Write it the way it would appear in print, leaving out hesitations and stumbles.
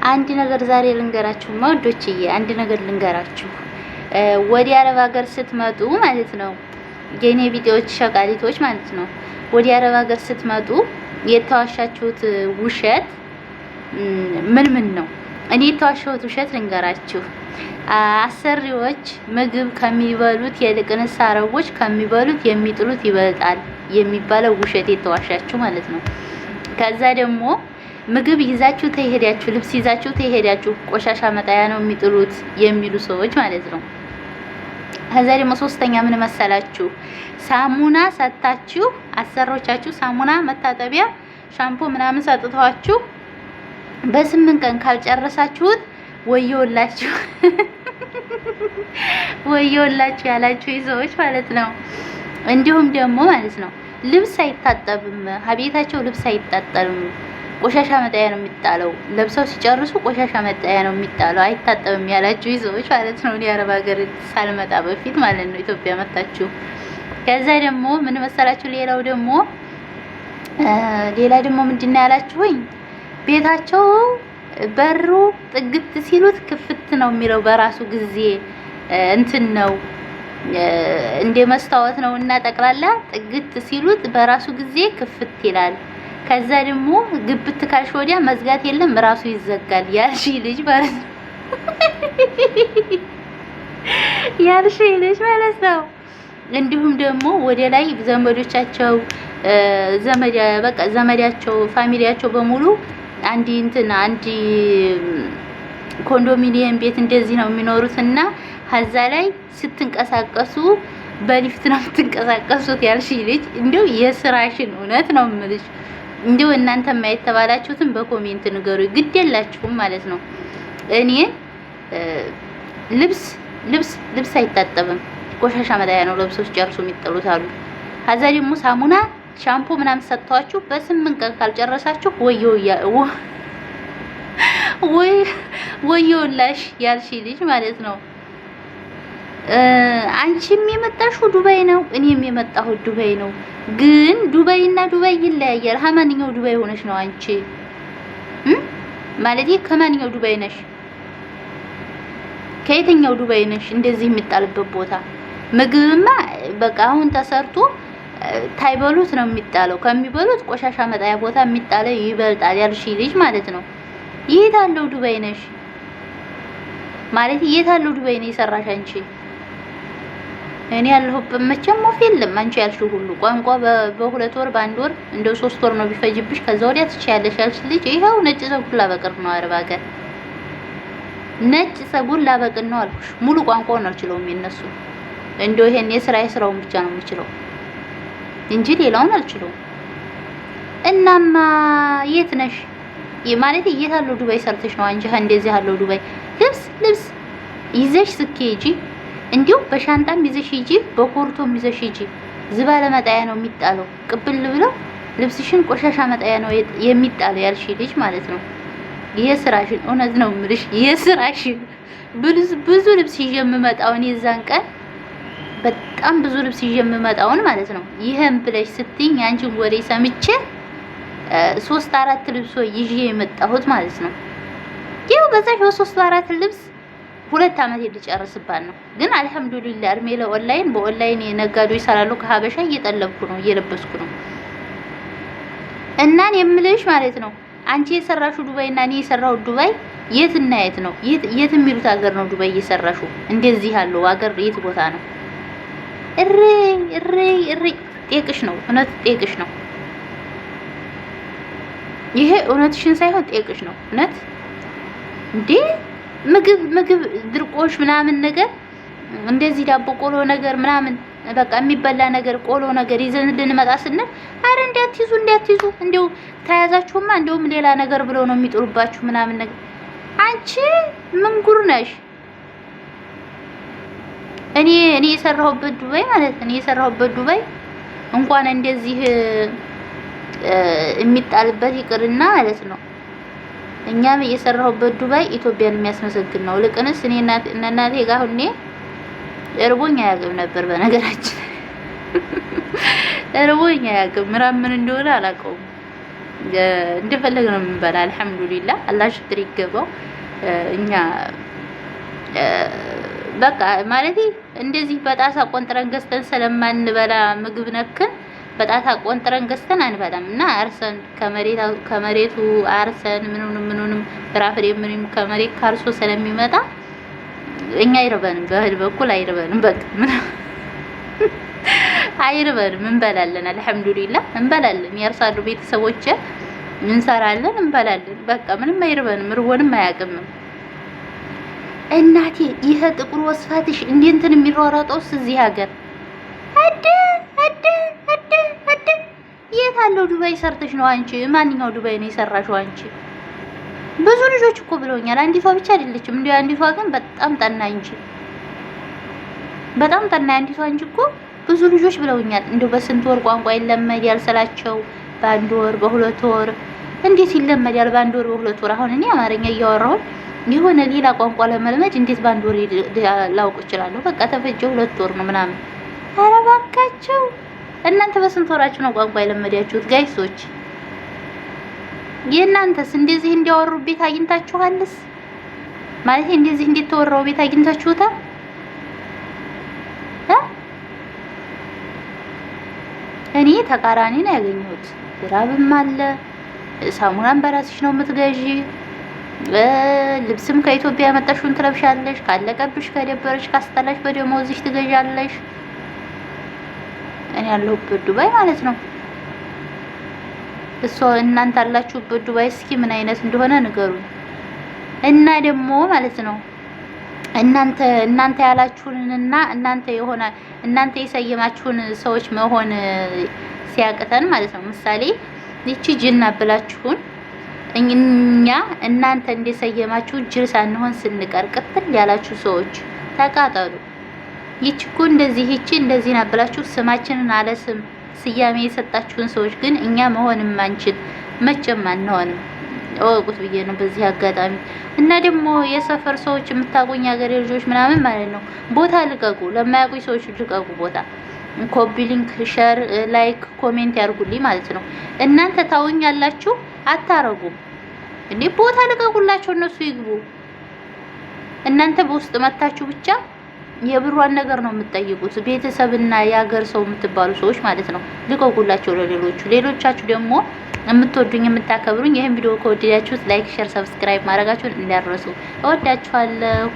አንድ ነገር ዛሬ ልንገራችሁ ወዶችዬ፣ አንድ ነገር ልንገራችሁ። ወደ አረብ ሀገር ስትመጡ ማለት ነው የኔ ቪዲዮዎች ሸቃሊቶች ማለት ነው፣ ወደ አረብ ሀገር ስትመጡ የተዋሻችሁት ውሸት ምን ነው? እኔ የተዋሻሁት ውሸት ልንገራችሁ። አሰሪዎች ምግብ ከሚበሉት የልቅንስ አረቦች ከሚበሉት የሚጥሉት ይበልጣል የሚባለው ውሸት የተዋሻችሁ ማለት ነው። ከዛ ደግሞ ምግብ ይዛችሁ ተሄዳችሁ ልብስ ይዛችሁ ተሄዳችሁ ቆሻሻ መጣያ ነው የሚጥሉት የሚሉ ሰዎች ማለት ነው። ከዛ ደግሞ ሶስተኛ ምን መሰላችሁ? ሳሙና ሰጣችሁ አሰሮቻችሁ ሳሙና፣ መታጠቢያ፣ ሻምፖ ምናምን ሰጥቷችሁ በ8 ቀን ካልጨረሳችሁት ወየውላችሁ ወየውላችሁ ያላችሁ ሰዎች ማለት ነው። እንዲሁም ደግሞ ማለት ነው ልብስ አይታጠብም፣ ሀቤታቸው ልብስ አይታጠብም፣ ቆሻሻ መጣያ ነው የሚጣለው። ለብሰው ሲጨርሱ ቆሻሻ መጣያ ነው የሚጣለው፣ አይታጠብም ያላችሁ ሰዎች ማለት ነው። እኔ አረብ ሀገር ሳልመጣ በፊት ማለት ነው ኢትዮጵያ መጣችሁ። ከዛ ደግሞ ምን መሰላችሁ? ሌላ ደግሞ ምንድነው ያላችሁኝ? ቤታቸው በሩ ጥግት ሲሉት ክፍት ነው የሚለው በራሱ ጊዜ እንትን ነው እንደ መስታወት ነው እና ጠቅላላ ጥግት ሲሉት በራሱ ጊዜ ክፍት ይላል። ከዛ ደግሞ ግብት ካልሽ ወዲያ መዝጋት የለም ራሱ ይዘጋል ያልሽ ልጅ ማለት ነው ያልሽ ልጅ ማለት ነው። እንዲሁም ደግሞ ወደ ላይ ዘመዶቻቸው ዘመዳቸው ፋሚሊያቸው በሙሉ አንዲ ኮንዶሚኒየም ቤት እንደዚህ ነው የሚኖሩት እና ሀዛ ላይ ስትንቀሳቀሱ በሊፍት ነው የምትንቀሳቀሱት ያልሽ ልጅ እንደው የስራሽን እውነት ነው የምልሽ። እንደው እናንተ ማየት ተባላችሁትን በኮሜንት ንገሩ፣ ግድ የላችሁም ማለት ነው። እኔ ልብስ አይታጠብም፣ ቆሻሻ መጣያ ነው ለብሶች ጨርሶ የሚጥሉት አሉ። ከዛ ደግሞ ሳሙና ሻምፖ ምናምን ሰጥቷችሁ በ8 ቀን ካልጨረሳችሁ ወየውላሽ ያልሽ ልጅ ማለት ነው። አንቺም የመጣሽው ዱባይ ነው፣ እኔም የመጣሁት ዱባይ ነው። ግን ዱባይ እና ዱባይ ይለያያል። ከማንኛው ዱባይ ሆነሽ ነው አንቺ? ማለት ከማንኛው ዱባይ ነሽ? ከየትኛው ዱባይ ነሽ? እንደዚህ የሚጣልበት ቦታ ምግብማ በቃ አሁን ተሰርቶ ታይበሉት ነው የሚጣለው። ከሚበሉት ቆሻሻ መጣያ ቦታ የሚጣለው ይበልጣል ያልሽ ልጅ ማለት ነው። የት አለው ዱባይ ነሽ? ማለት የት አለው ዱባይ ነው የሰራሽ አንቺ? እኔ ያለሁበት መቼም ወፍ የለም። አንቺ ያልሽው ሁሉ ቋንቋ በ2 ወር በ1 ወር እንደው 3 ወር ነው ቢፈጅብሽ። ከዛ ወዲያ ትችያለሽ ያልሽ ልጅ ይሄው ነጭ ፀጉር ላበቅር ነው አረብ ሀገር ነጭ ፀጉር ላበቅር ነው አልኩሽ። ሙሉ ቋንቋውን አልችለውም የነሱ እንደው ይሄን የስራውን ብቻ ነው የምችለው እንጂ ሌላውን አልችለውም። እናማ የት ነሽ? ማለት የት አለው ዱባይ ሰርተሽ ነው አንቺ እንደዚህ ያለው ዱባይ ልብስ ይዘሽ ስትሄጂ እንዲሁ በሻንጣም ይዘሽ ሂጂ፣ በኮርቶም ይዘሽ ሂጂ። ዝባለ መጣያ ነው የሚጣለው። ቅብል ብለው ልብስሽን ቆሻሻ መጣያ ነው የሚጣለው ያልሽ ልጅ ማለት ነው። የስራሽን እውነት ነው የምልሽ፣ የስራሽን ብዙ ልብስ ይዤ የምመጣውን የዛን ቀን በጣም ብዙ ልብስ ይዤ የምመጣውን ማለት ነው። ይሄን ብለሽ ስትይኝ አንቺን ወሬ ሰምቼ 3-4 ልብስ ይዤ የመጣሁት ማለት ነው። ይኸው በዛሽ 3-4 ልብስ 2 አመት ልጨርስባት ነው። ግን አልሐምዱሊላህ እርሜ በኦንላይን ነጋዴዎች ይሰራሉ። ከሀበሻ እየጠለብኩ ነው እየለበስኩ ነው። እናን የምልሽ ማለት ነው አንቺ የሰራሹ ዱባይ እና እኔ የሰራው ዱባይ የት እና የት ነው? የት የሚሉት ሀገር ነው ዱባይ እየሰራሹ? እንደዚህ ያለው ሀገር የት ቦታ ነው? እሬ ጤቅሽ ነው፣ እውነት ጤቅሽ ነው። ይሄ እውነትሽን ሳይሆን ጤቅሽ ነው እውነት። እንዴ ምግብ ድርቆሽ ምናምን ነገር እንደዚህ ዳቦ ቆሎ ነገር ምናምን በቃ የሚበላ ነገር ቆሎ ነገር ይዘን ልንመጣ ስንል አረ እንዲያትይዙ እንደው ተያዛችሁማ እንደውም ሌላ ነገር ብለው ነው የሚጥሩባችሁ ምናምን ነገር። አንቺ ምን ጉር ነሽ? እኔ የሰራሁበት ዱባይ ማለት ነው የሰራሁበት ዱባይ እንኳን እንደዚህ የሚጣልበት ይቅርና ማለት ነው እኛም የሰራሁበት ዱባይ ኢትዮጵያን የሚያስመሰግን ነው። ልቅንስ እኔ እናቴ ጋር ሁኔ እርቦኝ አያውቅም ነበር። በነገራችን እርቦኝ አያውቅም። ምራምን እንደሆነ አላውቀውም። እንደፈለግ ነው የምንበላ። አልሐምዱሊላህ አላህ ሽክር ይገባው። እኛ በቃ ማለት እንደዚህ በጣሳ ቆንጥረን ገዝተን ስለማንበላ ምግብ ነክን በጣሳ ቆንጥረን ገዝተን አንበላም እና አርሰን ከመሬቱ አርሰን ምኑንም ፍራፍሬ ምንም ከመሬት ካርሶ ስለሚመጣ እኛ አይርበንም። በእህል በኩል አይርበንም። በቃ አይርበንም፣ እንበላለን። አልሐምዱሊላህ እንበላለን። ያርሳሉ ቤተሰቦቼ፣ እንሰራለን፣ እንበላለን። በቃ ምንም አይርበንም፣ ርቦንም አያውቅም። እናቴ ይሄ ጥቁር ወስፋትሽ እንዴ እንትን የሚሯሯጠውስ እዚህ ሀገር አደ የት አለው? ዱባይ ሰርተሽ ነው አንቺ? ማንኛው ዱባይ ነው የሰራሽው አንቺ? ብዙ ልጆች እኮ ብለውኛል። አንዲቷ ብቻ አይደለችም እንዴ? አንዲቷ ግን በጣም ጠና እንጂ በጣም ጠና አንዲቷ እንጂ እኮ ብዙ ልጆች ብለውኛል። እንደው በስንት ወር ቋንቋ ይለመድ ያልሰላቸው? በአንድ ወር በሁለት ወር እንዴት ይለመዳል? በአንድ ወር በሁለት ወር። አሁን እኔ አማርኛ እያወራሁ የሆነ ሌላ ቋንቋ ለመልመድ እንዴት በአንድ ወር ላውቅ እችላለሁ? በቃ ተፈጀ 2 ወር ነው ምናምን። ኧረ እባካችሁ እናንተ በስንት ወራችሁ ነው ቋንቋ የለመዳችሁት? ጋይሶች የእናንተስ እንደዚህ እንዲያወሩ ቤት አግኝታችኋልስ? ማለት እንደዚህ እንዴት ተወራው ቤት አግኝታችሁታል? እኔ ተቃራኒ ነው ያገኘሁት። ራብም አለ። ሳሙናን በራስሽ ነው የምትገዢ። ልብስም ከኢትዮጵያ ያመጣሽውን ትለብሻለሽ። ካለቀብሽ፣ ከደበረሽ፣ ካስጠላሽ በደሞዝሽ ትገዣለሽ። እኔ ያለሁበት ዱባይ ማለት ነው። እሷ እናንተ አላችሁበት ዱባይ እስኪ ምን አይነት እንደሆነ ንገሩኝ። እና ደግሞ ማለት ነው እናንተ ያላችሁንና እናንተ የሰየማችሁን ሰዎች መሆን ሲያቅተን ማለት ነው። ምሳሌ ይቺ ጅና ብላችሁን እኛ እናንተ እንደሰየማችሁ ጅል ሳንሆን ስንቀር ቅጥል ያላችሁ ሰዎች ተቃጠሉ። ይቺ እኮ እንደዚህ ይቺ እንደዚህ ና ብላችሁ ስማችንን አለስም ስያሜ የሰጣችሁን ሰዎች ግን እኛ መሆን ማንችል መቼም አንሆንም። እወቁት ብዬ ነው በዚህ አጋጣሚ። እና ደግሞ የሰፈር ሰዎች የምታውቁኝ ሀገሬ ልጆች ምናምን ማለት ነው ቦታ ልቀቁ፣ ለማያውቁኝ ሰዎች ልቀቁ ቦታ። ኮፒ ሊንክ፣ ሼር፣ ላይክ፣ ኮሜንት ያርጉልኝ ማለት ነው። እናንተ ታውኛላችሁ አታረጉም እንዴ? ቦታ ልቀቁላቸው፣ እነሱ ይግቡ። እናንተ በውስጥ መታችሁ ብቻ የብሯን ነገር ነው የምትጠይቁት። ቤተሰብና የሀገር ሰው የምትባሉ ሰዎች ማለት ነው ልቀቁላቸው ሌሎቻችሁ ደግሞ የምትወዱኝ የምታከብሩኝ ይሄን ቪዲዮ ከወደዳችሁት ላይክ፣ ሼር፣ ሰብስክራይብ ማድረጋችሁን እንዳትረሱ። እወዳችኋለሁ።